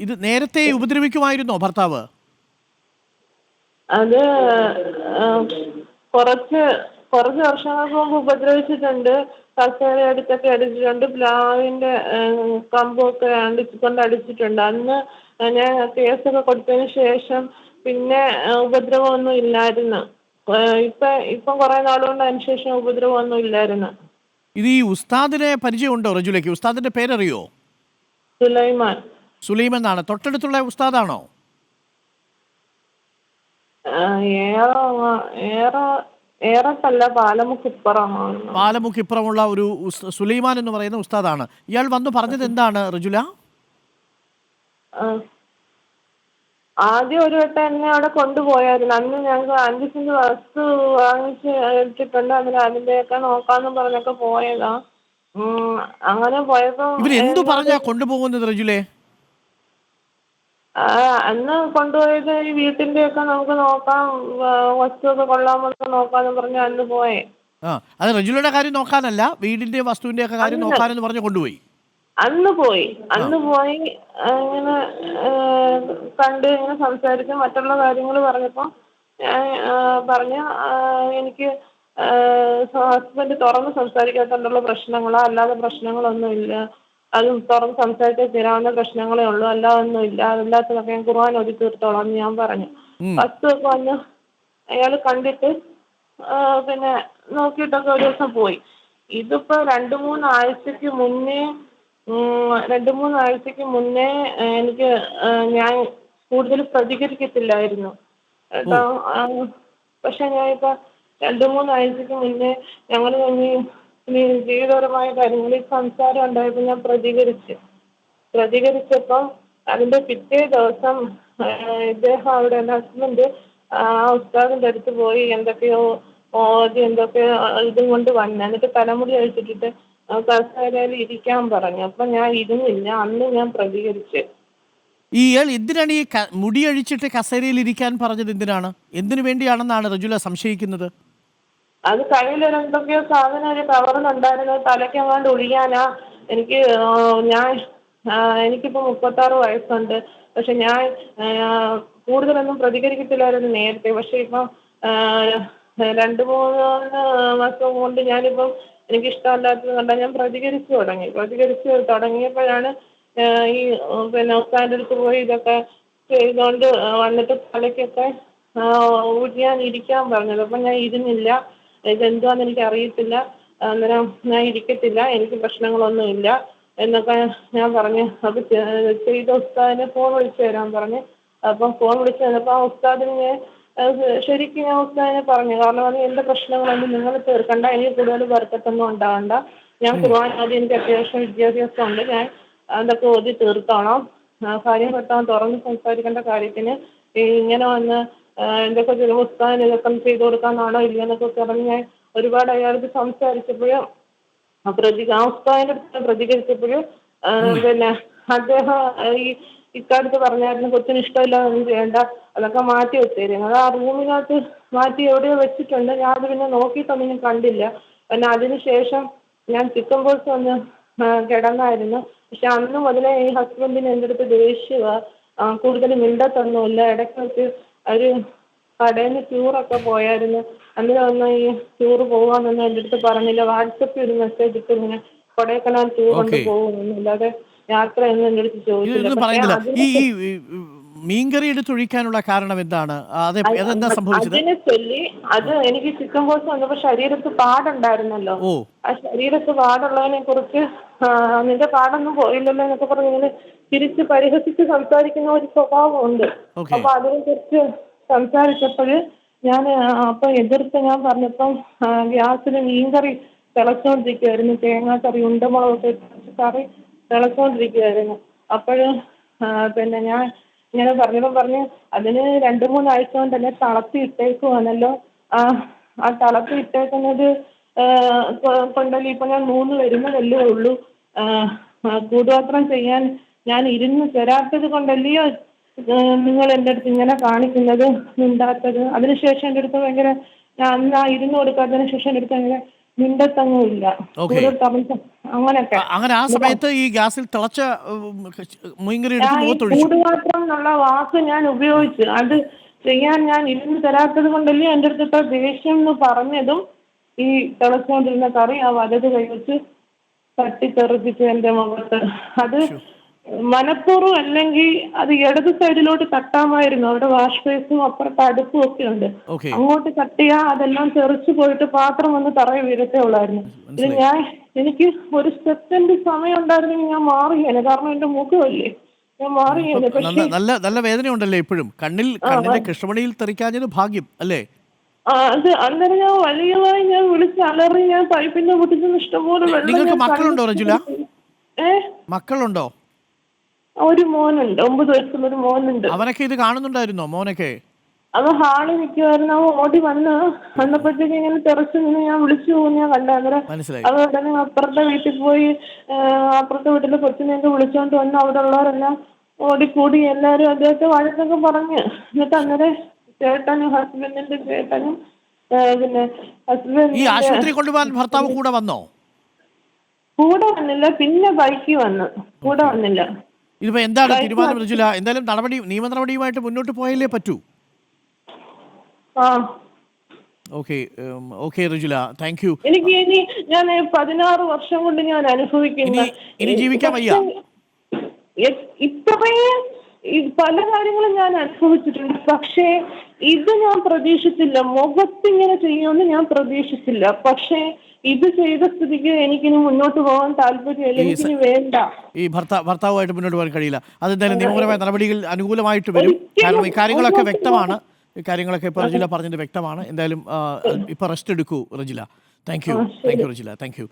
ഇത് നേരത്തെ ഉപദ്രവിക്കുമായിരുന്നോ ഭർത്താവ്? അത് കുറച്ച് കുറച്ച് വർഷങ്ങൾക്ക് മുമ്പ് ഉപദ്രവിച്ചിട്ടുണ്ട്. കസേര അടുത്തൊക്കെ അടിച്ചിട്ടുണ്ട്. പ്ലാവിന്റെ കമ്പൊക്കെ കൊണ്ട് അടിച്ചിട്ടുണ്ട്. അന്ന് ഞാൻ കേസൊക്കെ കൊടുത്തതിന് ശേഷം പിന്നെ ഉപദ്രവമൊന്നും ഇല്ലായിരുന്നു. ഇപ്പം കുറെ നാളുകൊണ്ട് അതിന് ശേഷം ഉപദ്രവമൊന്നും ഇല്ലായിരുന്നു. ഇത് ഈ ഉസ്താദിനെ പരിചയമുണ്ടോ റജുലയ്ക്ക്? ഉസ്താദിന്റെ പേരറിയോ? സുലൈമാൻ. സുലൈം എന്നാണ്. തൊട്ടടുത്തുള്ള ഉസ്താദാണോ? ഏറെക്കല്ല, പാലമുക്കിപ്പുറമാണ്. പാലമുക്കിപ്പുറമുള്ള ഒരു സുലൈമാൻ എന്ന് പറയുന്ന ഉസ്താദാണ്. ഇയാൾ വന്നു പറഞ്ഞത് എന്താണ് റജുല? ആദ്യം ഒരു വട്ടം എന്നെ അവിടെ കൊണ്ടുപോയായിരുന്നു. അന്ന് ഞങ്ങൾക്ക് 5 സെന്റ് വസ്തു വാങ്ങിച്ച് ഇട്ടിട്ടുണ്ട്. അതിന്റെയൊക്കെ നോക്കാന്നും പറഞ്ഞൊക്കെ പോയതാ. അങ്ങനെ പോയപ്പോ ഇവരെന്തു എന്നോട് പറഞ്ഞാ കൊണ്ടുപോകുന്നത് റജുലെ? അന്ന് കൊണ്ടുപോയത് ഈ വീട്ടിന്റെയൊക്കെ നമുക്ക് നോക്കാം, വസ്തുവൊക്കെ കൊള്ളാമെന്ന് നോക്കാന്ന് പറഞ്ഞ് അന്ന് പോയേ. അത് റജുലയുടെ കാര്യം നോക്കാനല്ല, വീടിന്റെ വസ്തുവിന്റെ ഒക്കെ കാര്യം നോക്കാനെന്ന് പറഞ്ഞു കൊണ്ടുപോയി. അന്ന് പോയി ഇങ്ങനെ കണ്ട് ഇങ്ങനെ സംസാരിച്ച് മറ്റുള്ള കാര്യങ്ങൾ പറഞ്ഞപ്പോ ഞാൻ പറഞ്ഞ എനിക്ക് ഹസ്ബൻഡ് തുറന്ന് സംസാരിക്കാത്തോണ്ടുള്ള പ്രശ്നങ്ങളോ അല്ലാതെ പ്രശ്നങ്ങളൊന്നും ഇല്ല. അത് തുറന്ന് സംസാരിച്ചാൽ തീരാവുന്ന പ്രശ്നങ്ങളേ ഉള്ളൂ, അല്ലാതൊന്നും ഇല്ല. അതല്ലാത്തതൊക്കെ ഞാൻ ഖുർആൻ ഓതി തീർത്തോളാം എന്ന് ഞാൻ പറഞ്ഞു. വസ്തുവൊക്കെ വന്ന് അയാൾ കണ്ടിട്ട് പിന്നെ നോക്കിയിട്ടൊക്കെ ഒരു ദിവസം പോയി. ഇതിപ്പോ 2-3 ആഴ്ചക്ക് മുന്നേ എനിക്ക് ഞാൻ കൂടുതൽ പ്രതികരിക്കത്തില്ലായിരുന്നു കേട്ടോ. പക്ഷെ ഞാനിപ്പോ 2-3 ആഴ്ചക്ക് മുന്നേ ഞങ്ങൾ തമ്മിൽ ജീവിതപരമായ കാര്യങ്ങളിൽ സംസാരം ഉണ്ടായപ്പോൾ ഞാൻ പ്രതികരിച്ചപ്പം അതിന്റെ പിറ്റേ ദിവസം ഇദ്ദേഹം അവിടെ ഹസ്ബൻഡ് ഉസ്താദിന്റെ അടുത്ത് പോയി എന്തൊക്കെയോ എന്തൊക്കെയോ ഇതും കൊണ്ട് വന്നു. എന്നിട്ട് തലമുടി അഴിച്ചിട്ടിട്ട് കസേരയിൽ ഇരിക്കാൻ പറഞ്ഞു. അപ്പൊ ഞാൻ ഇരുന്നില്ല. അന്ന് ഞാൻ പ്രതികരിച്ചു. ഇയാൾ എന്തിനാണ് ഈ മുടി അഴിച്ചിട്ട് കസേരയിൽ ഇരിക്കാൻ പറഞ്ഞത്? എന്തിനു വേണ്ടിയാണെന്നാണ് റജുല സംശയിക്കുന്നത്? അത് കയ്യിലൊരു എന്തൊക്കെയോ സാധനം ഒരു കവറിലുണ്ടായിരുന്നു. തലയ്ക്കെങ്ങാണ്ട് ഒഴിയാനാ. എനിക്കിപ്പോ 36 വയസ്സുണ്ട്. പക്ഷെ ഞാൻ കൂടുതലൊന്നും പ്രതികരിക്കത്തില്ലായിരുന്നു നേരത്തെ. പക്ഷെ ഇപ്പം 2-3 മാസം കൊണ്ട് ഞാനിപ്പം എനിക്കിഷ്ടമല്ലാത്തത് കണ്ടാൽ ഞാൻ പ്രതികരിച്ചു തുടങ്ങിയപ്പോഴാണ് ഈ പിന്നെ ഉസ്താദിന്റെ അടുത്ത് പോയി ഇതൊക്കെ ചെയ്തുകൊണ്ട് വന്നിട്ട് തലയ്ക്കൊക്കെ ഞാൻ ഇരിക്കാൻ പറഞ്ഞത്. അപ്പം ഞാൻ ഇരുന്നില്ല. ഇതെന്തുവാന്ന് എനിക്ക് അറിയത്തില്ല, അന്നേരം ഞാൻ ഇരിക്കത്തില്ല, എനിക്ക് പ്രശ്നങ്ങളൊന്നും ഇല്ല എന്നൊക്കെ ഞാൻ പറഞ്ഞു. അത് ചെയ്ത ഉസ്താദിനെ ഫോൺ വിളിച്ചു തരാൻ പറഞ്ഞു. അപ്പം ഫോൺ വിളിച്ചു തന്നപ്പോൾ ആ ഉസ്താദിനെ ശരിക്കും ഞാൻ ഉസ്താദിനെ പറഞ്ഞു, കാരണം അത് എന്റെ പ്രശ്നങ്ങളൊന്നും നിങ്ങൾ തീർക്കണ്ട, എനിക്ക് കൂടുതൽ ബർക്കത്തൊന്നും ഉണ്ടാകണ്ട. ഞാൻ ഖുർആൻ ആദ്യം എനിക്ക് അത്യാവശ്യം വിദ്യാഭ്യാസം ഉണ്ട്, ഞാൻ അതൊക്കെ ഓതി തീർത്തോളാം. കാര്യം പെട്ടെന്ന് തുറന്ന് സംസാരിക്കേണ്ട കാര്യത്തിന് ഇങ്ങനെ വന്ന് എന്തൊക്കെ ഉസ്താദിന് ഇതൊക്കെ ചെയ്തു കൊടുക്കാനാണോ ഇല്ലെന്നൊക്കെ പറഞ്ഞ് ഞാൻ ഒരുപാട് അയാൾക്ക് സംസാരിച്ചപ്പോഴും ഉസ്താദിന്റെ അടുത്ത് പ്രതികരിച്ചപ്പോഴും പിന്നെ അദ്ദേഹം ഇക്കാലത്ത് പറഞ്ഞായിരുന്നു കൊച്ചിന് ഇഷ്ടമില്ലാതൊന്നും ചെയ്യേണ്ട, അതൊക്കെ മാറ്റി വെച്ചേരും. അത് ആ റൂമിനകത്ത് മാറ്റി എവിടെയോ വെച്ചിട്ടുണ്ട്. ഞാൻ അത് പിന്നെ നോക്കിയിട്ടൊന്നും ഞാൻ കണ്ടില്ല. പിന്നെ അതിനുശേഷം ഞാൻ ചിക്കൻ ബോക്സ് വന്ന് കിടന്നായിരുന്നു. പക്ഷെ അന്ന് മുതലേ ഈ ഹസ്ബൻഡിന് എൻ്റെ അടുത്ത് ദേഷ്യമാണ്. കൂടുതൽ മിണ്ടത്തൊന്നുമില്ല. ഇടയ്ക്ക് വെച്ച് ഒരു കടയിൽ നിന്ന് ടൂറൊക്കെ പോയായിരുന്നു. അന്നേരം ഈ ടൂർ പോകാമെന്നൊന്നും എൻ്റെ അടുത്ത് പറഞ്ഞില്ല. വാട്സപ്പിൽ ഒരു മെസ്സേജ് ഇട്ട് ഇങ്ങനെ കൊടൈക്കനാൽ ടൂർ കൊണ്ട് പോകുമെന്നും അല്ലാതെ യാത്രയൊന്നും എൻ്റെ അടുത്ത് ചോദിച്ചില്ല. പക്ഷെ ഈ മീൻകറി എടുത്തൊഴിക്കാനുള്ള കാരണം എന്താണ്? അതെന്താ സംഭവിച്ചത്? അതിനെ ചൊല്ലി എനിക്ക് ചിക്കൻ ബോക്സ് വന്നപ്പോൾ ശരീരത്ത് പാടുണ്ടായിരുന്നല്ലോ. ആ ശരീരത്ത് പാടുള്ളതിനെ കുറിച്ച് നിന്റെ പാടൊന്നും പോയില്ലല്ലോ എന്നൊക്കെ പറഞ്ഞ് ഇങ്ങനെ തിരിച്ച് പരിഹസിച്ച് സംസാരിക്കുന്ന ഒരു സ്വഭാവമുണ്ട്. അപ്പൊ അതിനെ കുറിച്ച് സംസാരിച്ചപ്പോൾ ഞാൻ അപ്പൊ എതിർത്ത് ഞാൻ പറഞ്ഞപ്പം ഗ്യാസിൽ മീൻകറി തിളച്ചോണ്ടിരിക്കുവായിരുന്നു. തേങ്ങാക്കറി ഉണ്ടമുളകൊക്കെ കറി തിളച്ചോണ്ടിരിക്കുവായിരുന്നു. അപ്പോഴ് പിന്നെ ഞാൻ ഇങ്ങനെ പറഞ്ഞ് അതിന് 2-3 ആഴ്ച കൊണ്ട് തന്നെ തളർത്തി ഇട്ടേക്കുവാണല്ലോ. ആ തളർത്തി ഇട്ടേക്കുന്നത് കൊണ്ടല്ലോ ഇപ്പൊ ഞാൻ 3 വരുന്നതല്ലേ ഉള്ളൂ. കൂടോത്രം ചെയ്യാൻ ഞാൻ ഇരുന്ന് തരാത്തത് കൊണ്ടല്ലയോ നിങ്ങൾ എൻ്റെ അടുത്ത് ഇങ്ങനെ കാണിക്കുന്നത്, മിണ്ടാത്തത്. അതിനുശേഷം എൻ്റെ അടുത്ത് ഭയങ്കര ഞാൻ ഇരുന്ന് കൊടുക്കാത്തതിന് ശേഷം എൻ്റെ അടുത്ത് ഭയങ്കര മിണ്ടത്തങ്ങും ഇല്ല. Okay. അങ്ങനൊക്കെ. അങ്ങനെ ആ സമയത്ത് ഈ ഗ്യാസിൽ തിളച്ച മീൻകറി എടുത്ത് ഞാൻ ഈ മുഖത്തൊഴിച്ചു. കൂടുമാത്രം എന്നുള്ള വാക്ക് ഞാൻ ഉപയോഗിച്ചു. അത് ചെയ്യാൻ ഞാൻ ഇരുന്ന് തരാത്തത് കൊണ്ടല്ലേ എൻ്റെ അടുത്ത് ഇത്ര ദേഷ്യം എന്ന് പറഞ്ഞതും ഈ തിളച്ചുകൊണ്ടിരുന്ന കറി ആ വലത് കൈവച്ച് തട്ടിത്തെറിപ്പിച്ചു എൻ്റെ മുഖത്ത്. അത് മനഃപൂർവ്വം അല്ലെങ്കിൽ അത് ഇടത് സൈഡിലോട്ട് തട്ടാമായിരുന്നു. അവിടെ വാഷ് ബേസും അപ്പുറത്ത് അടുപ്പും ഒക്കെ ഉണ്ട്. Okay. അങ്ങോട്ട് തട്ടിയാ അതെല്ലാം തെറിച്ചു പോയിട്ട് പാത്രം വന്ന് തറയെ വീഴത്തേ ഉള്ളായിരുന്നു. ഇത് എനിക്ക് ഒരു സെക്കൻഡ് സമയം ഉണ്ടായിരുന്നെങ്കിൽ ഞാൻ മാറിയേനെ. കാരണം എന്റെ മുഖമല്ലേ, ഞാൻ മാറിയേനെ. പക്ഷേ നല്ല വേദനയുണ്ടല്ലേ ഇപ്പോഴും? കണ്ണിന്റെ കൃഷ്ണമണിയിൽ തെറിക്കാഞ്ഞത് ഭാഗ്യം അല്ലേ? അത് അന്നേരം ഞാൻ വലിയതായി ഞാൻ വിളിച്ച് അലറി. ഞാൻ പൈപ്പിന്റെ പൊട്ടിച്ചെന്ന് ഇഷ്ടംപോലെ വെള്ളം. നിങ്ങൾക്ക് മക്കളുണ്ടോ റജുല? ഏഹ് മക്കളുണ്ടോ? ഒരു മോനുണ്ട്, 9 വയസ്സുള്ള ഒരു മോനുണ്ട്. അവനൊക്കെ ഇത് കാണുന്നുണ്ടായിരുന്നോ മോനൊക്കെ? അവൻ ഹാളിൽ നിൽക്കുമായിരുന്നു. അവൻ ഓടി വന്നപ്പോഴത്തേക്ക് ഇങ്ങനെ തെറച്ച് നിന്ന് ഞാൻ വിളിച്ചു പോകുന്ന ഞാൻ കണ്ട. അന്നേരം മനസ്സിലായി. അത് ഉടനെ അപ്പുറത്തെ വീട്ടിൽ പോയി അപ്പുറത്തെ വീട്ടിലെ കൊച്ചിനെയൊക്കെ വിളിച്ചോണ്ട് വന്ന് അവിടെ ഉള്ളവരെല്ലാം ഓടിക്കൂടി എല്ലാവരും അദ്ദേഹത്തെ വഴക്കൊക്കെ പറഞ്ഞ്. എന്നിട്ട് അന്നേരം ചേട്ടനും ഹസ്ബൻഡിന്റെ ചേട്ടനും പിന്നെ ഈ ആശുപത്രി കൊണ്ടുപോകാൻ ഭർത്താവ് കൂടെ വന്നോ? കൂടെ വന്നില്ല, പിന്നെ ബൈക്കിൽ വന്ന്. കൂടെ വന്നില്ല. ഇതിപ്പോ എന്താണ് തീരുമാനം റജുല? എന്തായാലും നിയമ നടപടിയുമായിട്ട് മുന്നോട്ട് പോയാലേ പറ്റൂ. Okay Rajula, thank you. എനിക്ക് ഞാൻ 16 വർഷം കൊണ്ട് ഞാൻ അനുഭവിക്കുന്നു. ഇനി ജീവിക്കാൻ വയ്യ. ഇത്രയും പല കാര്യങ്ങളും ഞാൻ അനുഭവിച്ചിട്ടുണ്ട്. പക്ഷേ ഇത് ഞാൻ പ്രതീക്ഷിച്ചില്ല. മുഖത്തിങ്ങനെ ചെയ്യുമെന്ന് ഞാൻ പ്രതീക്ഷിച്ചില്ല. പക്ഷേ ഇത് ചെയ്ത സ്ഥിതിക്ക് എനിക്കിനി മുന്നോട്ട് പോകാൻ താല്പര്യമില്ല. എനിക്കിനി വേണ്ട. ഈ ഭർത്താവുമായിട്ട് മുന്നോട്ട് പോകാൻ കഴിയില്ല. അതെന്തായാലും നിയമപരമായ നടപടികൾ അനുകൂലമായിട്ട് വരും. കാരണം ഈ കാര്യങ്ങളൊക്കെ വ്യക്തമാണ്. ഈ കാര്യങ്ങളൊക്കെ ഇപ്പോൾ റജില പറഞ്ഞത് വ്യക്തമാണ്. എന്തായാലും ഇപ്പൊ റെസ്റ്റ് എടുക്കൂ Rajila. Thank you Rajila, thank you.